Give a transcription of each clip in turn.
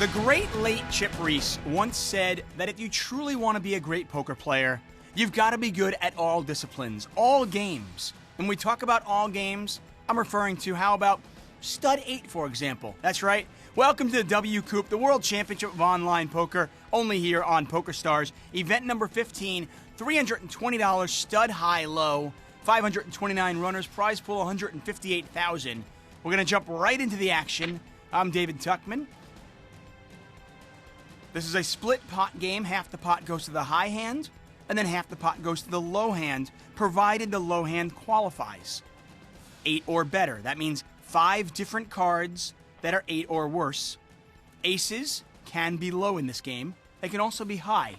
The great late Chip Reese once said that if you truly want to be a great poker player, you've got to be good at all disciplines, all games. When we talk about all games, I'm referring to, how about Stud 8, for example? That's right. Welcome to the WCOOP, the World Championship of Online Poker, only here on PokerStars. Event number 15, $320 stud high low, 529 runners, prize pool $158,000. We're going to jump right into the action. I'm David Tuckman. This is a split pot game. Half the pot goes to the high hand, and then half the pot goes to the low hand, provided the low hand qualifies. 8 or better. That means 5 different cards that are 8 or worse. Aces can be low in this game. They can also be high.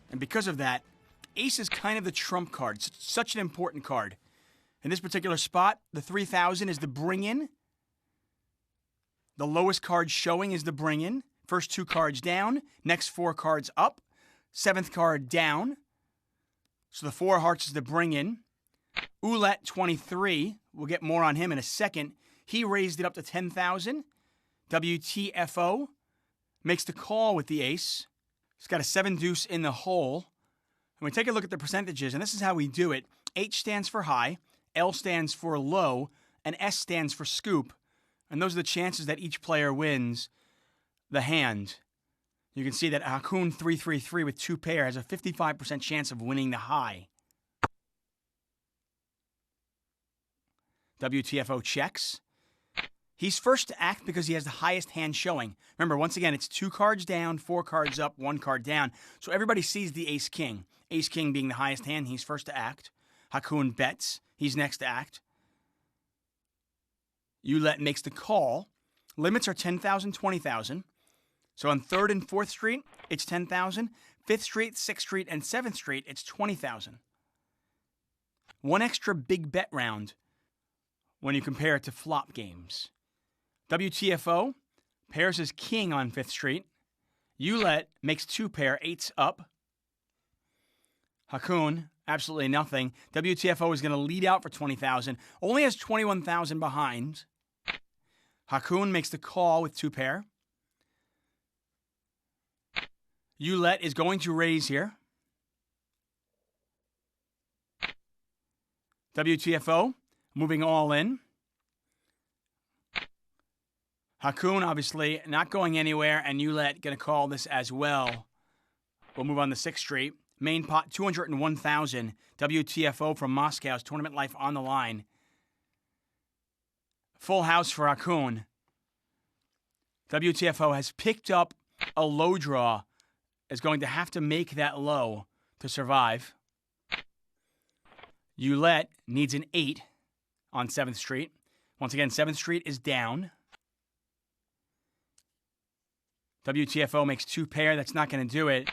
And because of that, ace is kind of the trump card. It's such an important card. In this particular spot, the 3,000 is the bring-in. The lowest card showing is the bring-in. First 2 cards down, next 4 cards up, 7th card down. So the 4 hearts is the bring-in. Ouellette 23, we'll get more on him in a second. He raised it up to 10,000. WTFO makes the call with the ace. He's got a 7 deuce in the hole. And we take a look at the percentages, and this is how we do it. H stands for high, L stands for low, and S stands for scoop. And those are the chances that each player wins the hand. You can see that Hakoon 333 with 2 pair has a 55% chance of winning the high. WTFO checks. He's first to act because he has the highest hand showing. Remember, once again, it's 2 cards down, 4 cards up, 1 card down. So everybody sees the ace-king. Ace-king being the highest hand, he's first to act. Hakoon bets. He's next to act. Ouellette makes the call. Limits are 10,000, 20,000. So on 3rd and 4th Street, it's 10,000. 5th Street, 6th Street, and 7th Street, it's 20,000. One extra big bet round when you compare it to flop games. WTFO pairs his king on 5th Street. Ouellette makes 2 pair, 8s up. Hakoon, absolutely nothing. WTFO is going to lead out for 20,000. Only has 21,000 behind. Hakoon makes the call with 2 pair. Ouellette is going to raise here. WTFO moving all in. Hakoon obviously not going anywhere, and Ouellette going to call this as well. We'll move on to 6th Street. Main pot, 201,000. WTFO from Moscow's tournament life on the line. Full house for Hakoon. WTFO has picked up a low draw. Is going to have to make that low to survive. Ouellette needs an 8 on 7th Street. Once again, 7th Street is down. WTFO makes 2 pair. That's not going to do it.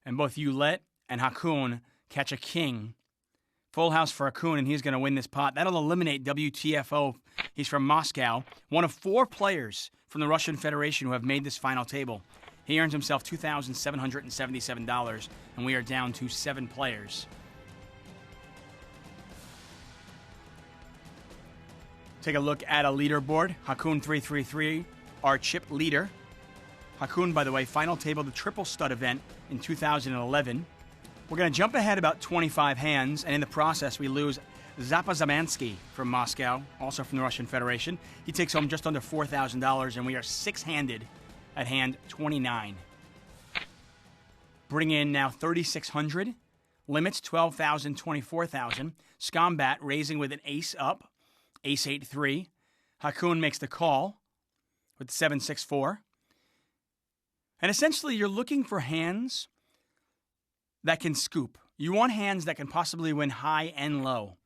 And both Ouellette and Hakoon catch a king. Full house for Hakoon, and he's going to win this pot. That'll eliminate WTFO. He's from Moscow. One of 4 players from the Russian Federation who have made this final table. He earns himself $2,777, and we are down to 7 players. Take a look at a leaderboard. Hakoon 333, our chip leader. Hakoon, by the way, final table the triple stud event in 2011. We're going to jump ahead about 25 hands, and in the process, we lose Zapazamansky from Moscow, also from the Russian Federation. He takes home just under $4,000, and we are 6-handed at hand 29. Bring in now 3,600. Limits 12,000, 24,000. Scombat raising with an ace up. Ace 8-3. Hakoon makes the call with 7-6-4. And essentially, you're looking for hands that can scoop. You want hands that can possibly win high and low.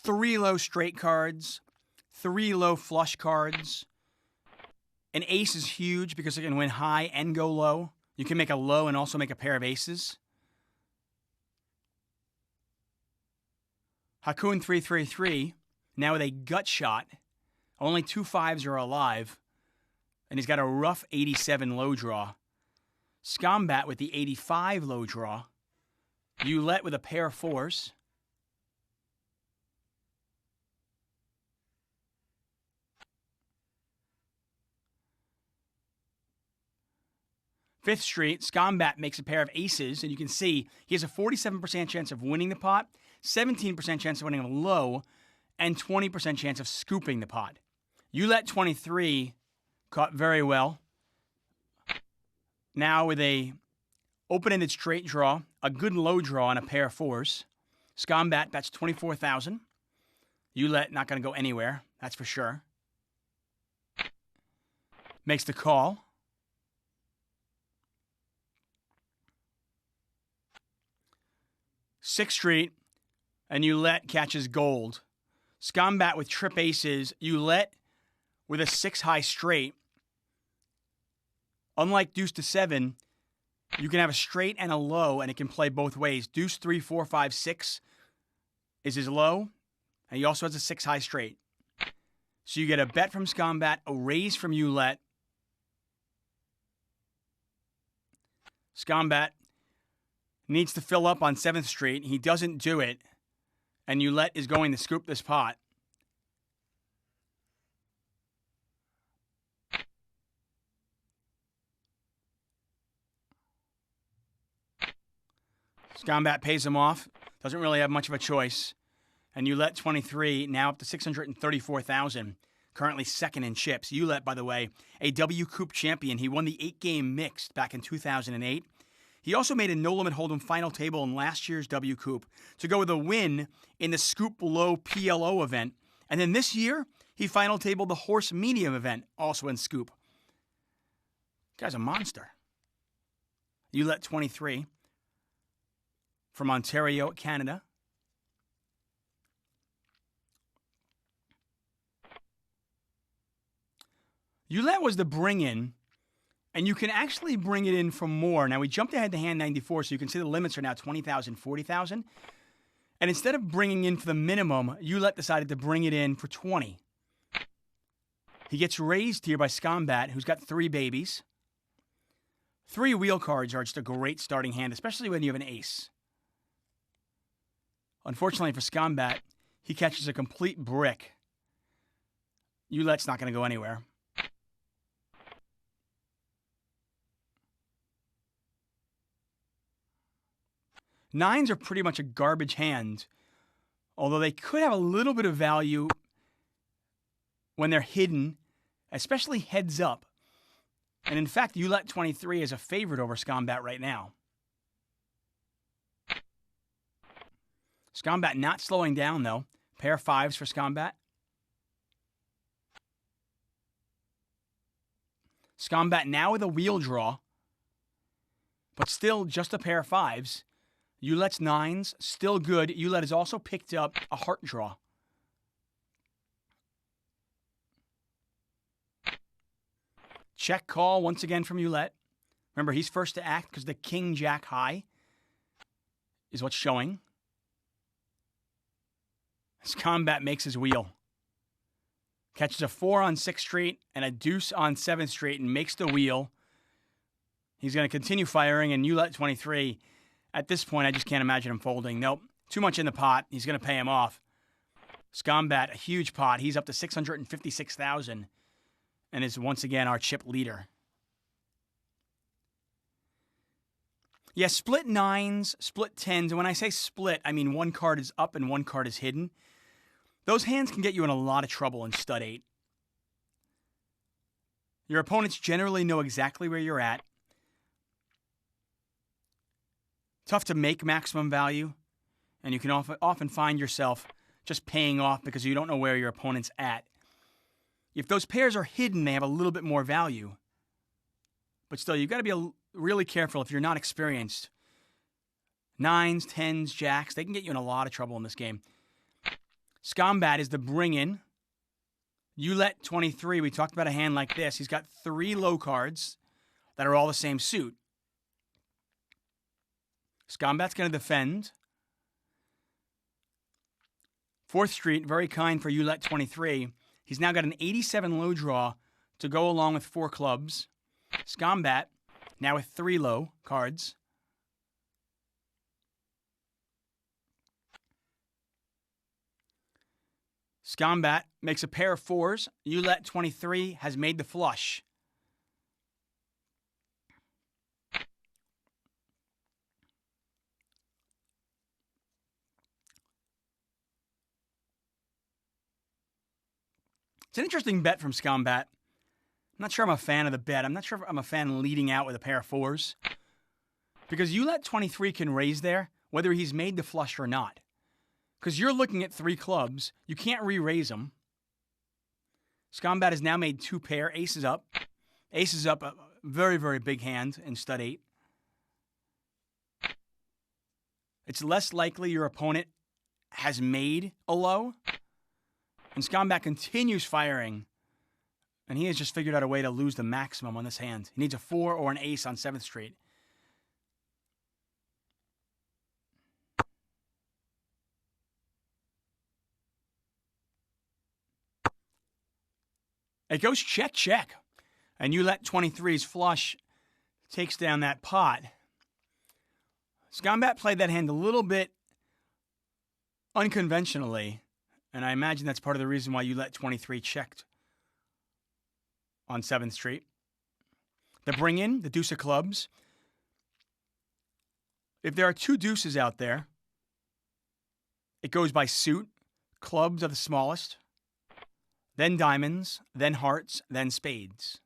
3 low straight cards, 3 low flush cards. An ace is huge because it can win high and go low. You can make a low and also make a pair of aces. Hakoon 333, now with a gut shot. Only 2 5s are alive. And he's got a rough 87 low draw. Scombat with the 85 low draw. Ouellette with a pair of 4s. Fifth street, Scombat makes a pair of aces, and you can see he has a 47% chance of winning the pot, 17% chance of winning a low, and 20% chance of scooping the pot. You let 23 caught very well. Now with a open-ended straight draw, a good low draw, and a pair of fours. Scombat bets 24,000. You let not going to go anywhere, that's for sure. Makes the call. Sixth street, and you let catches gold. Scombat with trip aces, you let with a 6 high straight. Unlike deuce to 7, you can have a straight and a low, and it can play both ways. Deuce 3, 4, 5, 6 is his low, and he also has a 6 high straight. So you get a bet from Scombat, a raise from Ulet. Scombat needs to fill up on 7th street. He doesn't do it, and Ulet is going to scoop this pot. Scombat pays him off. Doesn't really have much of a choice. And Ulet 23, now up to 634,000. Currently second in chips. Ulet, by the way, a WCOOP champion. He won the 8-game mixed back in 2008. He also made a no-limit hold'em final table in last year's WCOOP to go with a win in the Scoop Below PLO event. And then this year, he final tabled the Horse Medium event, also in Scoop. Guy's a monster. Ulet 23 from Ontario, Canada. Ulet was the bring-in, and you can actually bring it in for more. Now, we jumped ahead to hand 94, so you can see the limits are now 20,000, 40,000. And instead of bringing in for the minimum, Ulet decided to bring it in for 20. He gets raised here by Scombat, who's got 3 babies. 3 wheel cards are just a great starting hand, especially when you have an ace. Unfortunately for Scombat, he catches a complete brick. Ulet's not going to go anywhere. Nines are pretty much a garbage hand, although they could have a little bit of value when they're hidden, especially heads up. And in fact, Ulet 23 is a favorite over Scombat right now. Scombat not slowing down, though. Pair of 5s for Scombat. Scombat now with a wheel draw, but still just a pair of 5s. Ulet's 9s, still good. Ulet has also picked up a heart draw. Check call once again from Ulet. Remember, he's first to act because the King-Jack high is what's showing. Scombat makes his wheel. Catches a 4 on 6th street and a deuce on 7th street and makes the wheel. He's going to continue firing, and Ulet 23... At this point, I just can't imagine him folding. Nope. Too much in the pot. He's going to pay him off. Scombat, a huge pot. He's up to 656,000 and is once again our chip leader. Yeah, split 9s, split 10s. And when I say split, I mean one card is up and one card is hidden. Those hands can get you in a lot of trouble in stud 8. Your opponents generally know exactly where you're at. Tough to make maximum value, and you can often find yourself just paying off because you don't know where your opponent's at. If those pairs are hidden, they have a little bit more value. But still, you've got to be really careful if you're not experienced. 9s, 10s, jacks, they can get you in a lot of trouble in this game. Scombat is the bring-in. Ulet 23, we talked about a hand like this. He's got 3 low cards that are all the same suit. Scombat's going to defend. 4th street, very kind for Ulet 23. He's now got an 87 low draw to go along with 4 clubs. Scombat, now with 3 low cards. Scombat makes a pair of 4s. Ulet 23 has made the flush. It's an interesting bet from Scombat. I'm not sure I'm a fan of the bet. I'm not sure if I'm a fan leading out with a pair of fours. Because you let 23 can raise there, whether he's made the flush or not. Because you're looking at 3 clubs. You can't re-raise them. Scombat has now made 2 pair. Ace is up. Ace is up, a very, very big hand in stud 8. It's less likely your opponent has made a low. And Scombat continues firing. And he has just figured out a way to lose the maximum on this hand. He needs a 4 or an ace on 7th Street. It goes check, check. And you let 23's flush takes down that pot. Scombat played that hand a little bit unconventionally. And I imagine that's part of the reason why you let 23 checked on 7th Street. The bring in, the deuce of clubs. If there are 2 deuces out there, it goes by suit. Clubs are the smallest. Then diamonds, then hearts, then spades.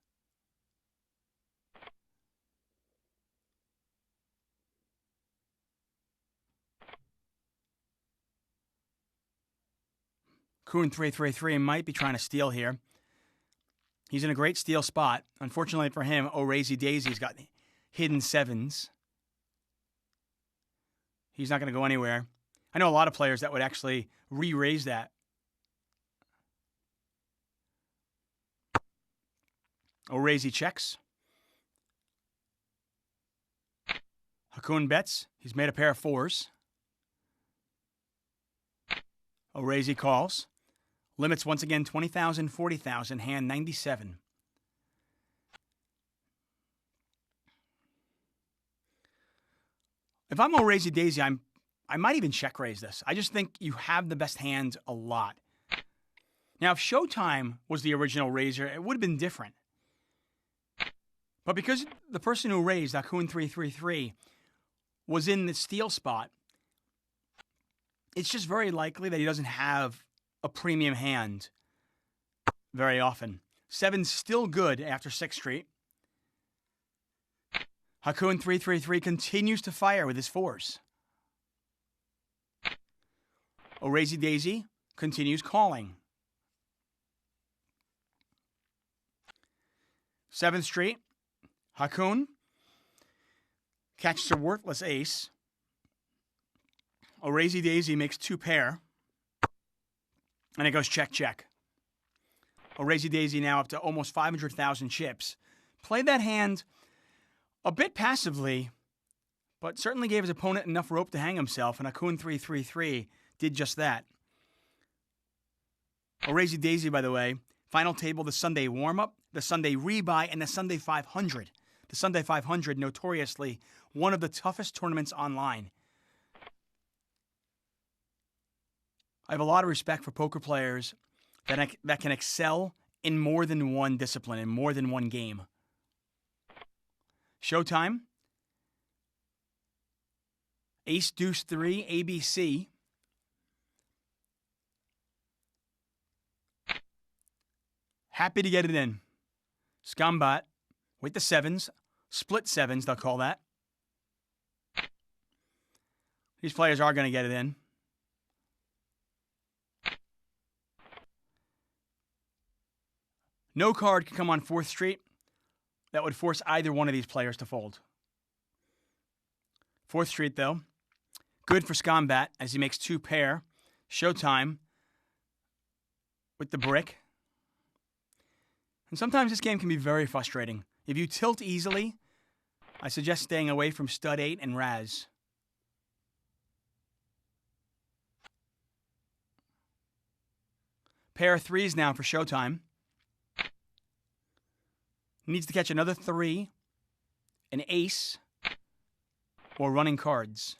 Coon 333 might be trying to steal here. He's in a great steal spot. Unfortunately for him, O'Razy Daisy's got hidden 7s. He's not going to go anywhere. I know a lot of players that would actually re-raise that. O'Razy checks. Hakoon bets. He's made a pair of 4s. O'Razy calls. Limits once again 20,000, 40,000, hand 97. If I'm O'Razy Daisy, I might even check raise this. I just think you have the best hands a lot. Now, if Showtime was the original raiser, it would have been different. But because the person who raised, Hakoon 333, was in the steal spot, it's just very likely that he doesn't have a premium hand very often. 7's still good after 6th Street. Hakoon 333 continues to fire with his 4s. O'Razy Daisy continues calling. 7th Street. Hakoon catches a worthless ace. O'Razy Daisy makes 2 pair. And it goes check, check. O'Razy Daisy now up to almost 500,000 chips. Played that hand a bit passively, but certainly gave his opponent enough rope to hang himself, and Hakoon 333 did just that. O'Razy Daisy, by the way, final table, the Sunday warm-up, the Sunday rebuy, and the Sunday 500. The Sunday 500, notoriously one of the toughest tournaments online. I have a lot of respect for poker players that can excel in more than one discipline, in more than one game. Showtime. Ace, deuce, 3, ABC. Happy to get it in. Scombat with the 7s. Split 7s, they'll call that. These players are going to get it in. No card can come on 4th Street that would force either one of these players to fold. 4th Street, though, good for Scombat as he makes 2 pair. Showtime with the brick. And sometimes this game can be very frustrating. If you tilt easily, I suggest staying away from stud 8 and Raz. Pair of 3s now for Showtime. Needs to catch another 3, an ace, or running cards.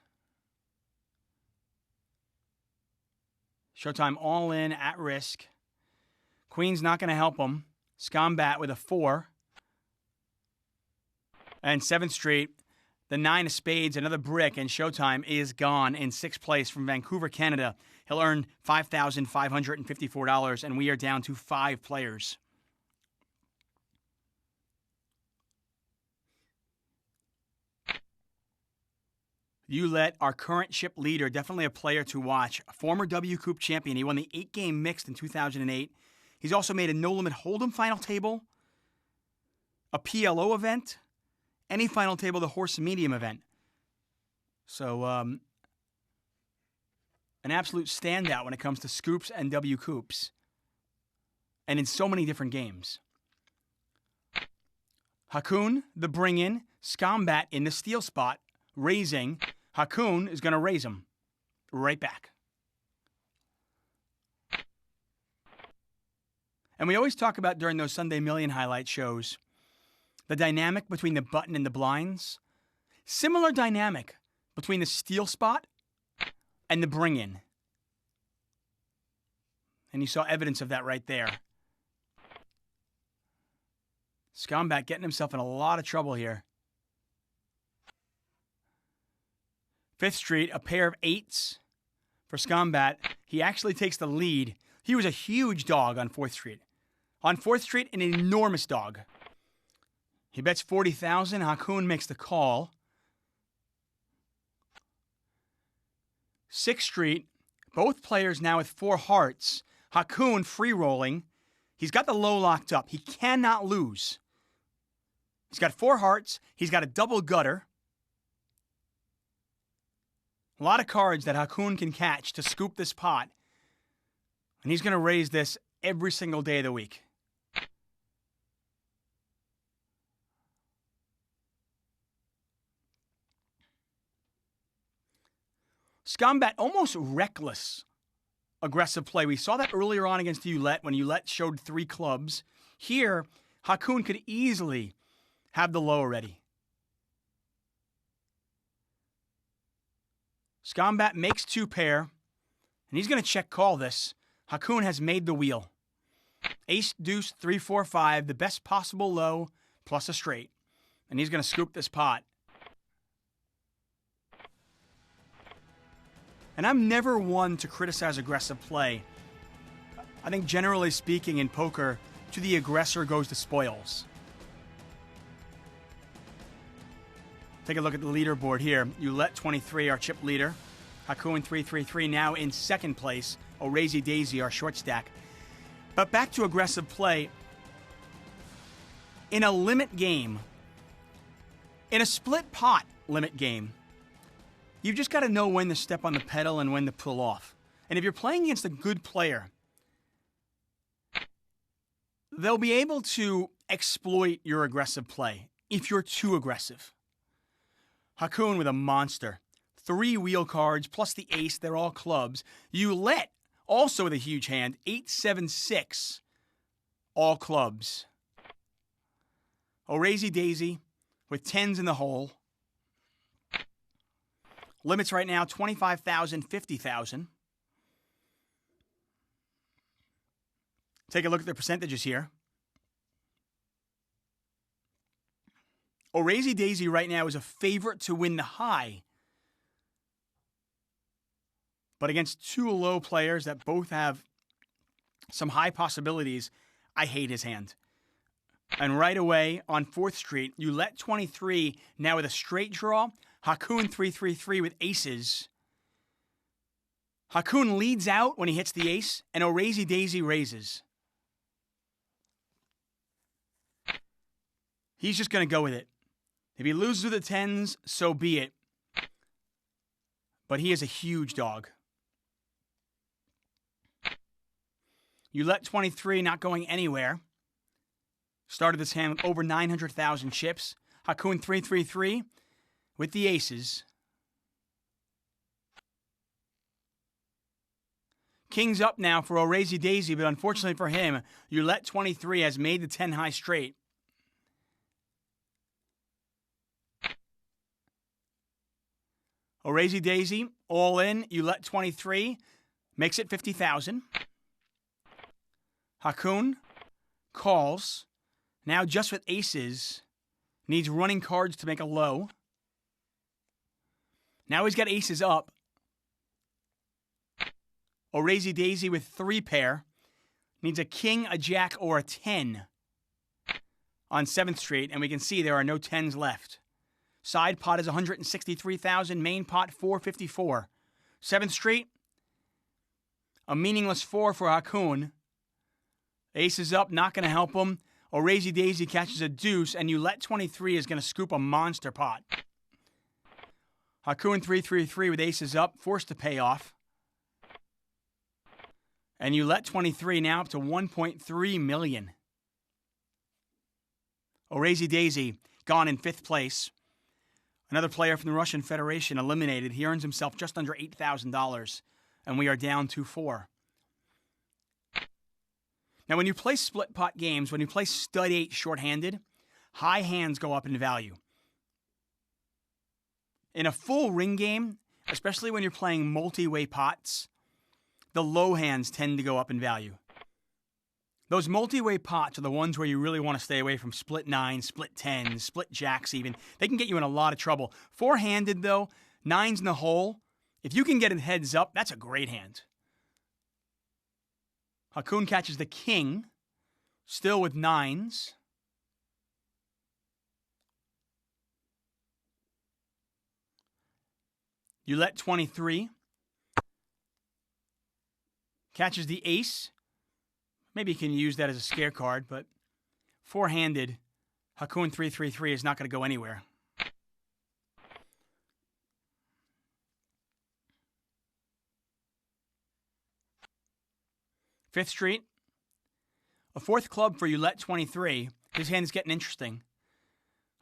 Showtime all in, at risk. Queen's not going to help him. Scombat with a 4. And 7th Street The 9 of spades, another brick, and Showtime is gone in 6th place from Vancouver, Canada. He'll earn $5,554, and we are down to 5 players. Ouellette, our current chip leader, definitely a player to watch. A former WCOOP champion. He won the 8-game mixed in 2008. He's also made a no-limit hold'em final table, a PLO event, any final table, the horse medium event. So, an absolute standout when it comes to scoops and WCOOPs. And in so many different games. Hakoon, the bring-in, Scombat in the steal spot, raising. Hakoon is going to raise him right back. And we always talk about during those Sunday Million highlight shows the dynamic between the button and the blinds. Similar dynamic between the steal spot and the bring-in. And you saw evidence of that right there. Scombat getting himself in a lot of trouble here. 5th Street, a pair of 8s for Scombat. He actually takes the lead. He was a huge dog on 4th Street. On 4th Street, an enormous dog. He bets $40,000. Hakoon makes the call. 6th Street, both players now with 4 hearts. Hakoon free rolling. He's got the low locked up. He cannot lose. He's got 4 hearts. He's got a double gutter. A lot of cards that Hakoon can catch to scoop this pot. And he's going to raise this every single day of the week. Scombat, almost reckless aggressive play. We saw that earlier on against Ouellette when Ouellette showed 3 clubs. Here, Hakoon could easily have the low already. Scombat makes 2 pair, and he's going to check call this. Hakoon has made the wheel. Ace, deuce, 3, 4, 5, the best possible low, plus a straight. And he's going to scoop this pot. And I'm never one to criticize aggressive play. I think generally speaking in poker, to the aggressor goes the spoils. Take a look at the leaderboard here. Ouellette 23, our chip leader. Hakoon 333 now in 2nd place. O'Razy Daisy, our short stack. But back to aggressive play. In a limit game, in a split pot limit game, you've just got to know when to step on the pedal and when to pull off. And if you're playing against a good player, they'll be able to exploit your aggressive play if you're too aggressive. Hakoon with a monster. 3 wheel cards plus the ace, they're all clubs. Ouellette also with a huge hand. 8, 7, 6, all clubs. O'Razy Daisy with 10s in the hole. Limits right now, 25,000, 50,000. Take a look at the percentages here. O'Razy Daisy right now is a favorite to win the high. But against 2 low players that both have some high possibilities, I hate his hand. And right away on 4th Street, Ouellette 23 now with a straight draw. Hakoon 333 with aces. Hakoon leads out when he hits the ace, and O'Razy Daisy raises. He's just going to go with it. If he loses with the 10s, so be it. But he is a huge dog. Ouellette 23 not going anywhere. Started this hand with over 900,000 chips. Hakoon 333 with the aces. King's up now for O'Razy Daisy, but unfortunately for him, Ouellette 23 has made the 10 high straight. O'Razy Daisy, all in. Ouellette 23 makes it 50,000. Hakoon calls. Now just with aces, needs running cards to make a low. Now he's got aces up. O'Razy Daisy with 3 pair. Needs a king, a jack, or a 10 on 7th Street, and we can see there are no 10s left. Side pot is $163,000. Main pot, $454,000. 7th Street, a meaningless 4 for Hakoon. Ace is up, not going to help him. O'Razy Daisy catches a deuce, and Roulette 23 is going to scoop a monster pot. Hakoon 333 with aces up, forced to pay off. And Roulette 23 now up to $1.3 million. O'Razy Daisy gone in 5th place. Another player from the Russian Federation eliminated. He earns himself just under $8,000, and we are down 2-4. Now, when you play split pot games, when you play stud 8 shorthanded, high hands go up in value. In a full ring game, especially when you're playing multi-way pots, the low hands tend to go up in value. Those multi-way pots are the ones where you really want to stay away from split 9, split 10, split jacks even. They can get you in a lot of trouble. Four-handed, though, 9s in the hole, if you can get it heads up, that's a great hand. Hakoon catches the king, still with 9s. Roulette 23. Catches the ace. Maybe you can use that as a scare card, but four-handed, Hakoon 333 is not going to go anywhere. Fifth Street, a 4th club for Roulette 23. His hand's getting interesting.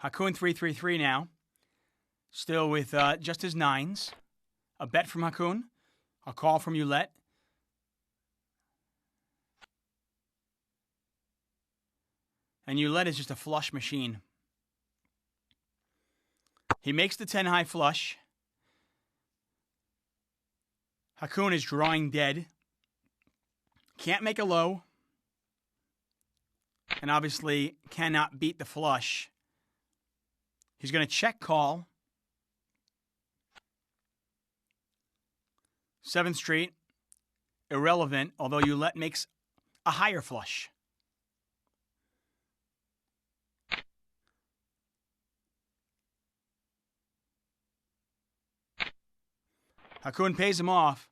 Hakoon 333 now, still with just his 9s. A bet from Hakoon, a call from Roulette. And Roulette is just a flush machine. He makes the 10 high flush. Hakoon is drawing dead. Can't make a low. And obviously cannot beat the flush. He's going to check call. 7th Street. Irrelevant, although Roulette makes a higher flush. Hakoon pays him off,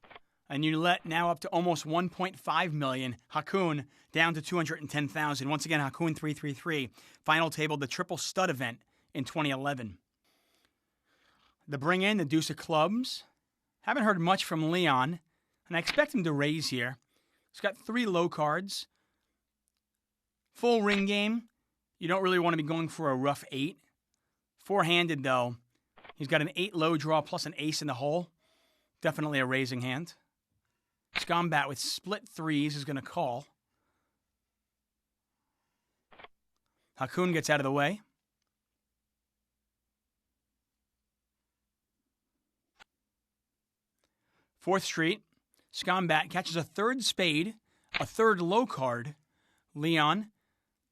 and Roulette now up to almost $1.5 million. Hakoon down to $210,000. Once again, Hakoon 333. Final table, the triple stud event in 2011. The bring in, the deuce of clubs. Haven't heard much from Leon, and I expect him to raise here. He's got 3 low cards. Full ring game. You don't really want to be going for a rough 8. Four-handed, though. He's got an 8 low draw plus an ace in the hole. Definitely a raising hand. Scombat with split 3s is going to call. Hakoon gets out of the way. Fourth Street. Scombat catches a 3rd spade, a 3rd low card. Leon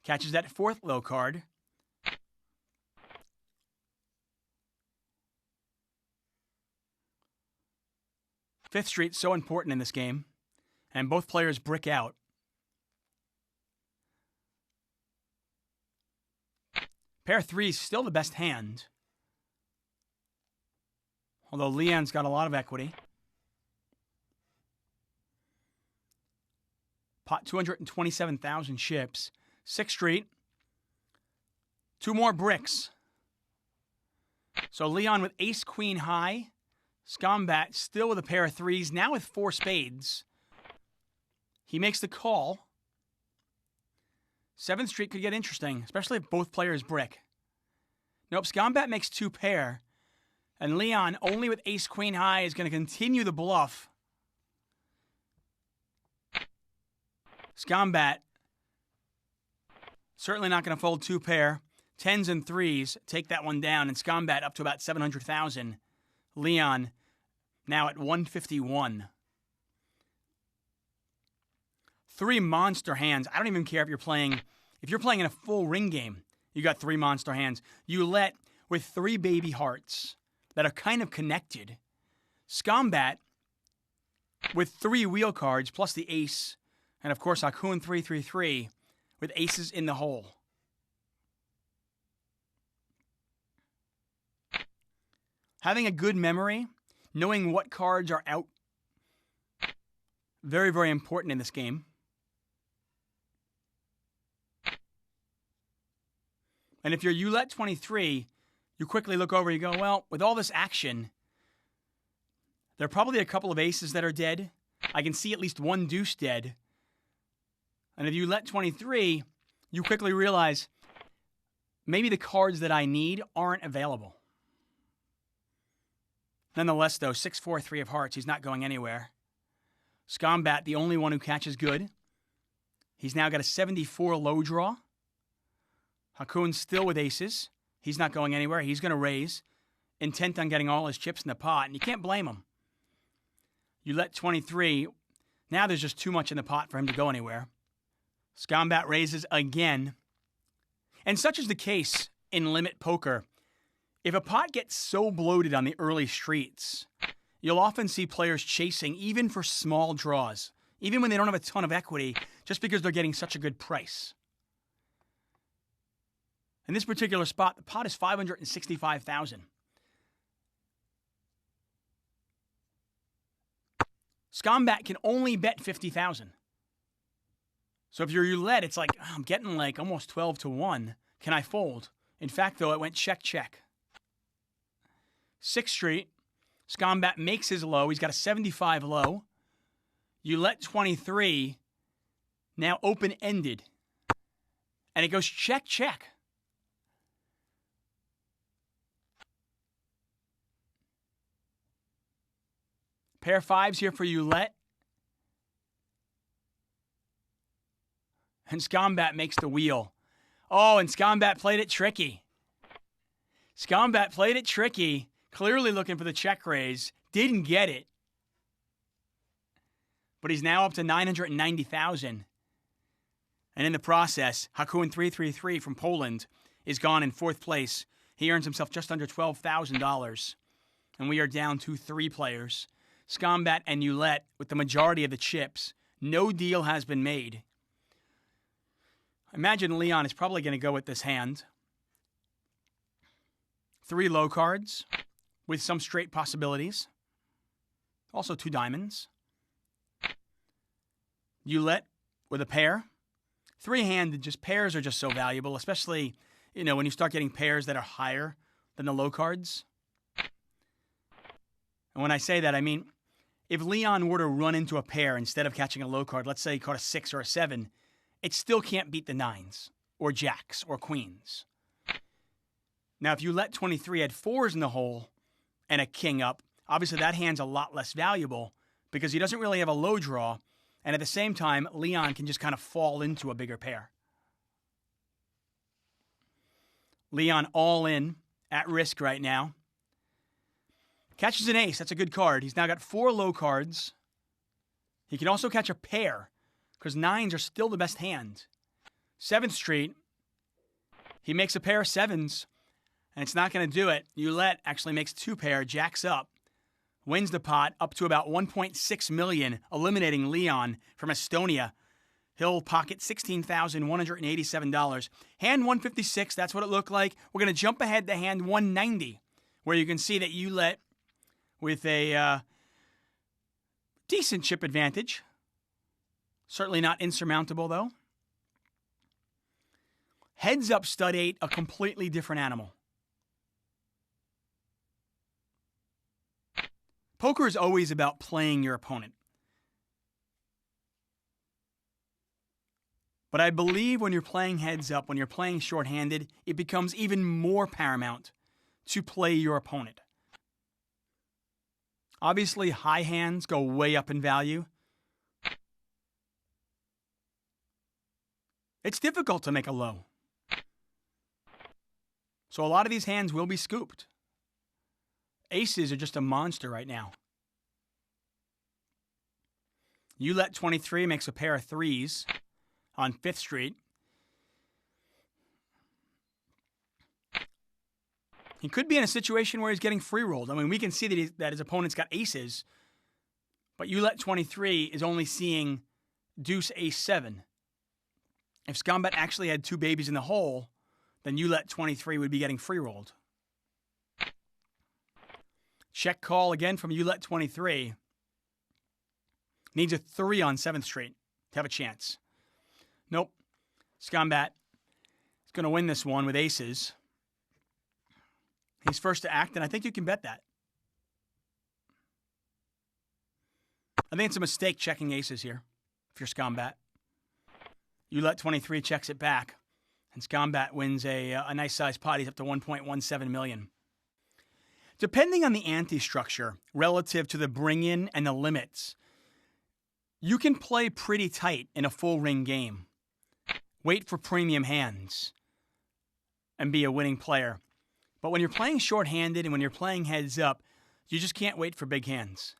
catches that 4th low card. Fifth Street, so important in this game. And both players brick out. Pair 3 still the best hand. Although Leon's got a lot of equity. Pot 227,000 chips. 6th Street. 2 more bricks. So Leon with ace queen high. Scombat still with a pair of 3s, now with 4 spades. He makes the call. 7th Street could get interesting, especially if both players brick. Nope, Scombat makes 2 pair. And Leon, only with ace queen high, is going to continue the bluff. Scombat, certainly not going to fold 2 pair. 10s and 3s, take that one down. And Scombat up to about 700,000. Leon now at 151. 3 monster hands. I don't even care if you're playing in a full ring game. You got 3 monster hands. Roulette with 3 baby hearts. that are kind of connected. Scombat, with 3 wheel cards plus the ace, and of course Hakoon 333 with aces in the hole. Having a good memory, knowing what cards are out, very, very important in this game. And if you're Roulette 23, you quickly look over and you go, well, with all this action, there are probably a couple of aces that are dead. I can see at least 1 deuce dead. And if you Roulette 23, you quickly realize maybe the cards that I need aren't available. Nonetheless, though, 6-4, 3 of hearts. He's not going anywhere. Scombat, the only one who catches good. He's now got a 74 low draw. Hakoon still with aces. He's not going anywhere. He's going to raise, intent on getting all his chips in the pot, and you can't blame him. You let 23. Now there's just too much in the pot for him to go anywhere. Scombat raises again. And such is the case in limit poker. If a pot gets so bloated on the early streets, you'll often see players chasing even for small draws, even when they don't have a ton of equity, just because they're getting such a good price. In this particular spot, the pot is $565,000. Scombat can only bet $50,000. So if you're roulette, it's like, oh, I'm getting like almost 12 to 1. Can I fold? In fact, though, it went check, check. 6th Street. Scombat makes his low. He's got a 75 low. You let 23. Now open-ended. And it goes check, check. Pair 5s here for roulette. And Scombat makes the wheel. Oh, and Scombat played it tricky. Scombat played it tricky. Clearly looking for the check raise. Didn't get it. But he's now up to $990,000. And in the process, Hakoon 333 from Poland is gone in 4th place. He earns himself just under $12,000. And we are down to 3 players. Scombat and roulette with the majority of the chips. No deal has been made. Imagine Leon is probably going to go with this hand. 3 low cards with some straight possibilities. Also 2 diamonds. Roulette with a pair. 3-handed, just pairs are just so valuable, especially, when you start getting pairs that are higher than the low cards. And when I say that, I mean, if Leon were to run into a pair instead of catching a low card, let's say he caught a 6 or a 7, it still can't beat the 9s or jacks or queens. Now, if you let 23 had 4s in the hole and a king up, obviously that hand's a lot less valuable because he doesn't really have a low draw, and at the same time, Leon can just kind of fall into a bigger pair. Leon all in, at risk right now. Catches an ace. That's a good card. He's now got 4 low cards. He can also catch a pair because 9s are still the best hand. 7th Street. He makes a pair of 7s, and it's not going to do it. Roulette actually makes 2 pair, jacks up, wins the pot up to about $1.6 million, eliminating Leon from Estonia. He'll pocket $16,187. Hand 156, that's what it looked like. We're going to jump ahead to hand 190, where you can see that roulette with a decent chip advantage. Certainly not insurmountable, though. Heads up stud 8, a completely different animal. Poker is always about playing your opponent. But I believe when you're playing heads up, when you're playing shorthanded, it becomes even more paramount to play your opponent. Obviously, high hands go way up in value. It's difficult to make a low. So a lot of these hands will be scooped. Aces are just a monster right now. Roulette 23 makes a pair of 3s on 5th Street. He could be in a situation where he's getting free rolled. I mean, we can see that his opponent's got aces, but Roulette 23 is only seeing deuce ace 7. If Scombat actually had 2 babies in the hole, then Roulette 23 would be getting free rolled. Check call again from Roulette 23. Needs a 3 on 7th Street to have a chance. Nope. Scombat is going to win this one with aces. He's first to act, and I think you can bet that. I think it's a mistake checking aces here if you're Scombat. Roulette 23 checks it back, and Scombat wins a nice-sized pot. He's up to $1.17 million. Depending on the ante structure relative to the bring-in and the limits, you can play pretty tight in a full-ring game. Wait for premium hands and be a winning player. But when you're playing short-handed and when you're playing heads-up, you just can't wait for big hands.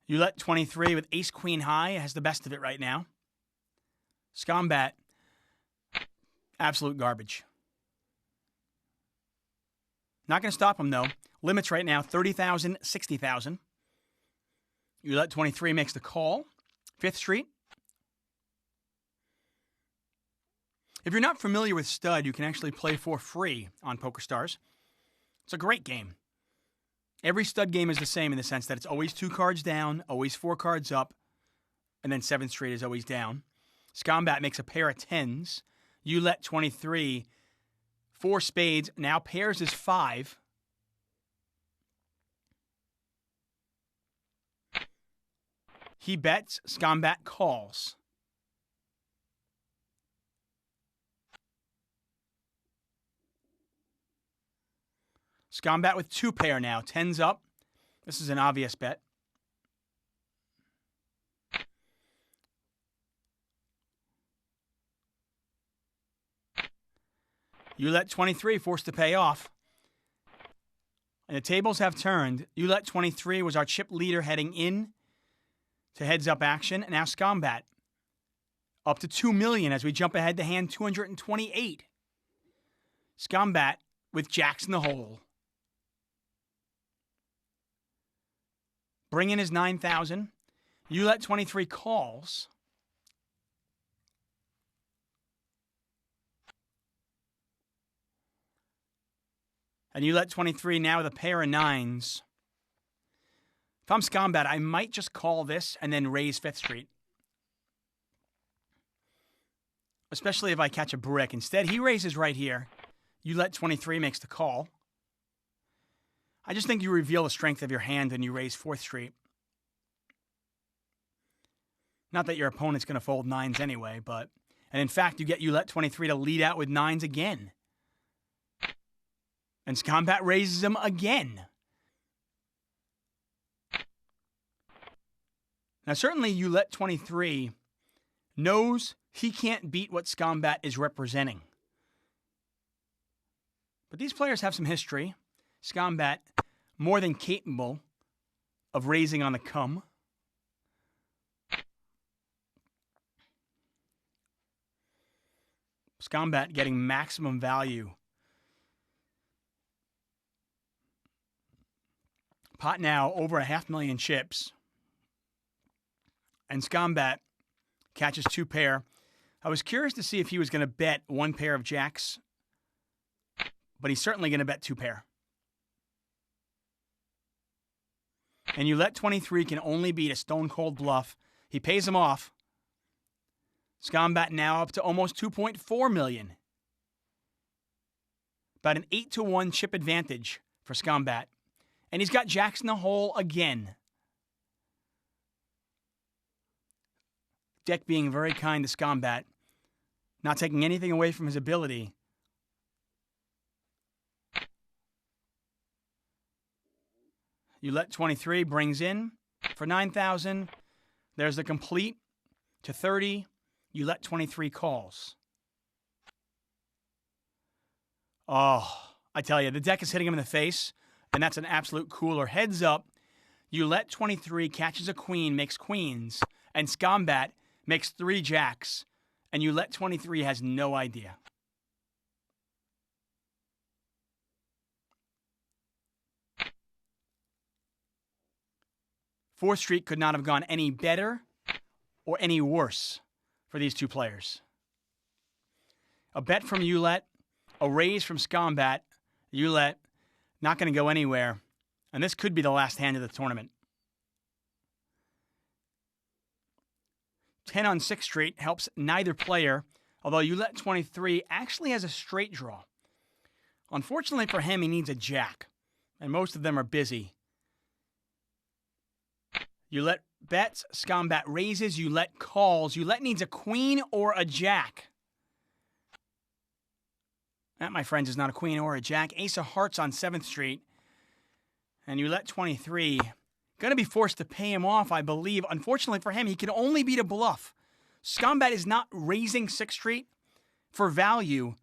Roulette 23 with ace-queen high has the best of it right now. Scombat, absolute garbage. Not going to stop him, though. Limits right now, 30,000, 60,000. Roulette 23 makes the call. 5th Street. If you're not familiar with stud, you can actually play for free on PokerStars. It's a great game. Every stud game is the same in the sense that it's always 2 cards down, always 4 cards up, and then 7th Street is always down. Scombat makes a pair of 10s. Roulette 23, 4 spades. Now pairs is 5. He bets. Scombat calls. Scombat with 2 pair now. 10s up. This is an obvious bet. Roulette 23 forced to pay off. And the tables have turned. Roulette 23 was our chip leader heading in to heads-up action. And now Scombat up to $2 million as we jump ahead to hand 228. Scombat with jacks in the hole. Bring in his 9,000. Roulette 23 calls. And Roulette 23 now with a pair of 9s. If I'm Scombat, I might just call this and then raise 5th Street. Especially if I catch a brick. Instead, he raises right here. Roulette 23 makes the call. I just think you reveal the strength of your hand when you raise 4th Street. Not that your opponent's going to fold 9s anyway, but... And in fact, you get Roulette 23 to lead out with 9s again. And Scombat raises him again. Now, certainly Roulette 23 knows he can't beat what Scombat is representing. But these players have some history. Scombat, more than capable of raising on the come. Scombat getting maximum value. Pot now over 500,000 chips. And Scombat catches 2 pair. I was curious to see if he was going to bet 1 pair of jacks. But he's certainly going to bet 2 pair. And Roulette 23 can only beat a stone-cold bluff. He pays him off. Scombat now up to almost $2.4 million. About an 8-1 chip advantage for Scombat. And he's got jacks in the hole again. Deck being very kind to Scombat. Not taking anything away from his ability. Roulette 23 brings in for 9,000. There's the complete to 30. Roulette 23 calls. Oh, I tell you, the deck is hitting him in the face, and that's an absolute cooler. Heads up, Roulette 23 catches a queen, makes queens, and Scombat makes 3 jacks and Roulette23 has no idea. Fourth Street could not have gone any better or any worse for these two players. A bet from Roulette, a raise from Scombat. Roulette, not going to go anywhere. And this could be the last hand of the tournament. 10 on 6th Street helps neither player, although Roulette23 actually has a straight draw. Unfortunately for him, he needs a jack, and most of them are busy. Roulette bets, Scombat raises, Roulette calls. Roulette needs a queen or a jack. That, my friends, is not a queen or a jack. Ace of hearts on 7th Street. And Roulette23 going to be forced to pay him off, I believe. Unfortunately for him, he can only beat a bluff. Scombat is not raising 6th Street for value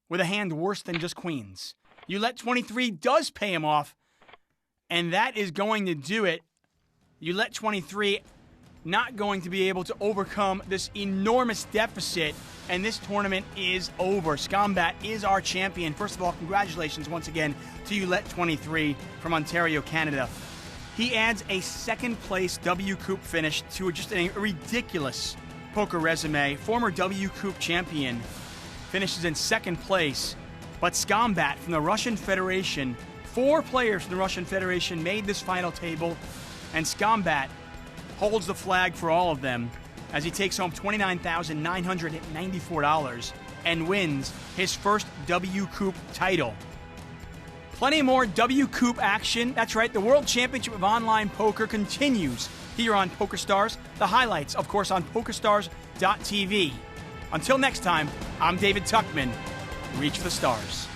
with a hand worse than just queens. Roulette23 does pay him off, and that is going to do it. Roulette23 not going to be able to overcome this enormous deficit, and this tournament is over. Scombat is our champion. First of all, congratulations once again to Roulette23 from Ontario, Canada. He adds a second-place WCOOP finish to just a ridiculous poker resume. Former WCOOP champion finishes in second place, but Scombat from the Russian Federation, 4 players from the Russian Federation made this final table, and Scombat holds the flag for all of them as he takes home $29,994 and wins his first WCOOP title. Plenty more WCOOP action. That's right, the World Championship of Online Poker continues here on PokerStars. The highlights, of course, on PokerStars.tv. Until next time, I'm David Tuckman. Reach for the stars.